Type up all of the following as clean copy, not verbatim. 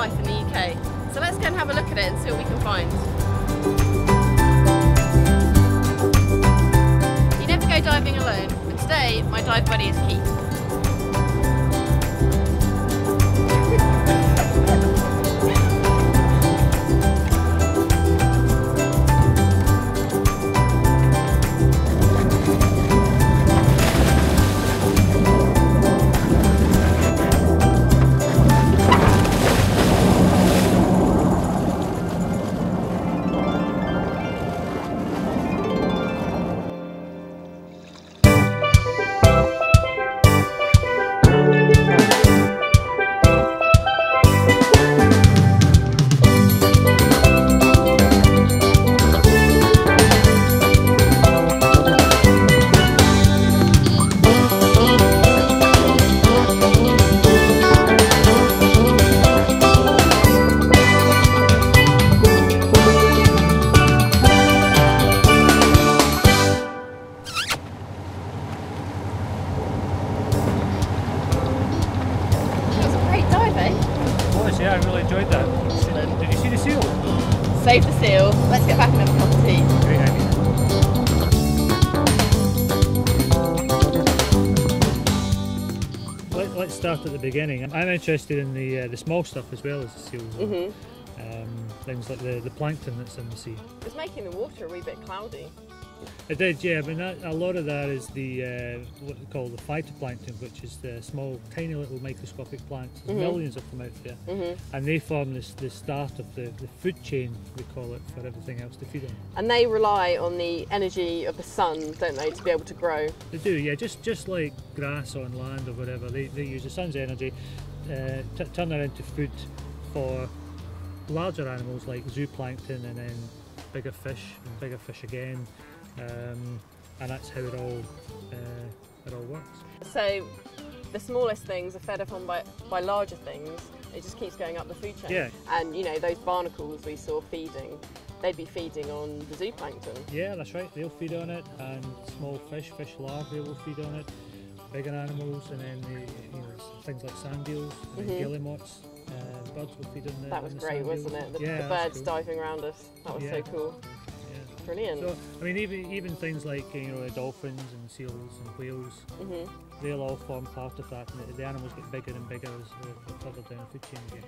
life in the UK. So let's go and have a look at it and see what we can find. You never go diving alone, but today my dive buddy is Keith. Yeah, I really enjoyed that. Did you see the seal? Save the seal. Let's get back and have a cup of tea. Great idea. Let's start at the beginning. I'm interested in the small stuff as well as the seals. Things like the plankton that's in the sea. It's making the water a wee bit cloudy. It did, yeah, but a lot of that is the what they call the phytoplankton, which is the small, tiny little microscopic plants. There's millions of them out there, and they form the start of the food chain, we call it, for everything else to feed on. And they rely on the energy of the sun, don't they, to be able to grow? They do, yeah, just like grass on land or whatever. They use the sun's energy, turn that into food for larger animals like zooplankton, and then bigger fish again. And that's how it all works. So the smallest things are fed upon by larger things. It just keeps going up the food chain. Yeah. And you know, those barnacles we saw feeding, they'd be feeding on the zooplankton. Yeah, that's right. They'll feed on it, and small fish larvae will feed on it. Bigger animals, and then things like sand eels, and then guillemots. Birds will feed on the. That was great, wasn't it? The birds diving around us. That was so cool. Brilliant. So, I mean, even things like the dolphins and seals and whales, they'll all form part of that, and the animals get bigger and bigger as they're further down the food chain again.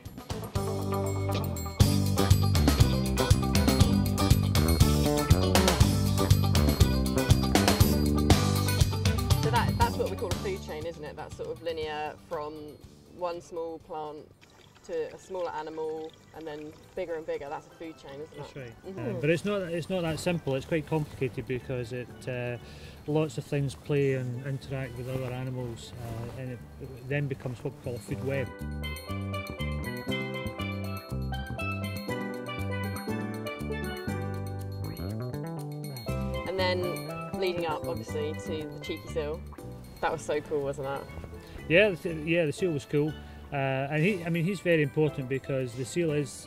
So that's what we call a food chain, isn't it? That's sort of linear from one small plant to a smaller animal, and then bigger and bigger. That's a food chain, isn't it? That's right. But it's not that simple. It's quite complicated because lots of things play and interact with other animals, and it then becomes what we call a food web. And then leading up, obviously, to the cheeky seal. That was so cool, wasn't it? Yeah, the seal was cool. And he's very important because the seal is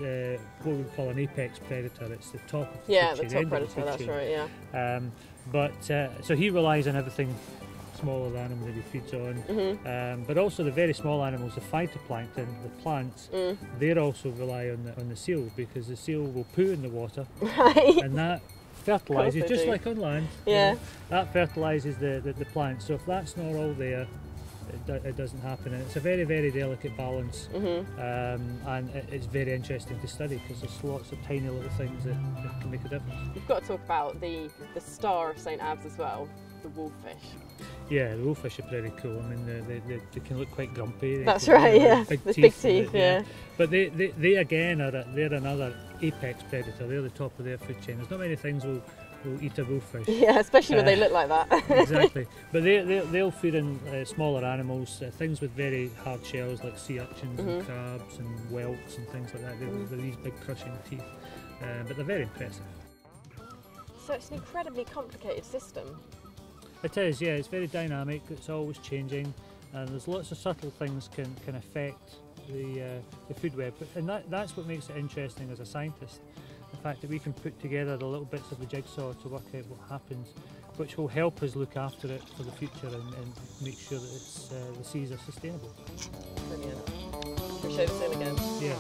what we call an apex predator. It's the top of the food chain, the top predator, that's right, yeah. So he relies on everything smaller the animal that he feeds on, but also the very small animals, the phytoplankton, the plants, they also rely on the seal, because the seal will poo in the water, and that fertilises, just like on land, that fertilises the plants. So if that's not all there, it doesn't happen, and it's a very, very delicate balance, and it's very interesting to study because there's lots of tiny little things that can make a difference. We've got to talk about the star of St Abbs as well, the wolffish. Yeah, the wolffish are pretty cool. I mean, they can look quite grumpy. That's right, yeah. Big teeth, yeah. But they again they're another apex predator. They're the top of their food chain. There's not many things will eat a wolffish. Yeah, especially when they look like that. Exactly. But they'll feed on smaller animals, things with very hard shells like sea urchins and crabs and whelks and things like that. They're these big crushing teeth, but they're very impressive. So it's an incredibly complicated system. It is, yeah. It's very dynamic. It's always changing, and there's lots of subtle things can affect the food web. And that's what makes it interesting as a scientist. The fact that we can put together the little bits of the jigsaw to work out what happens, which will help us look after it for the future and make sure that the seas are sustainable. Brilliant. Can we show this in again? Yeah.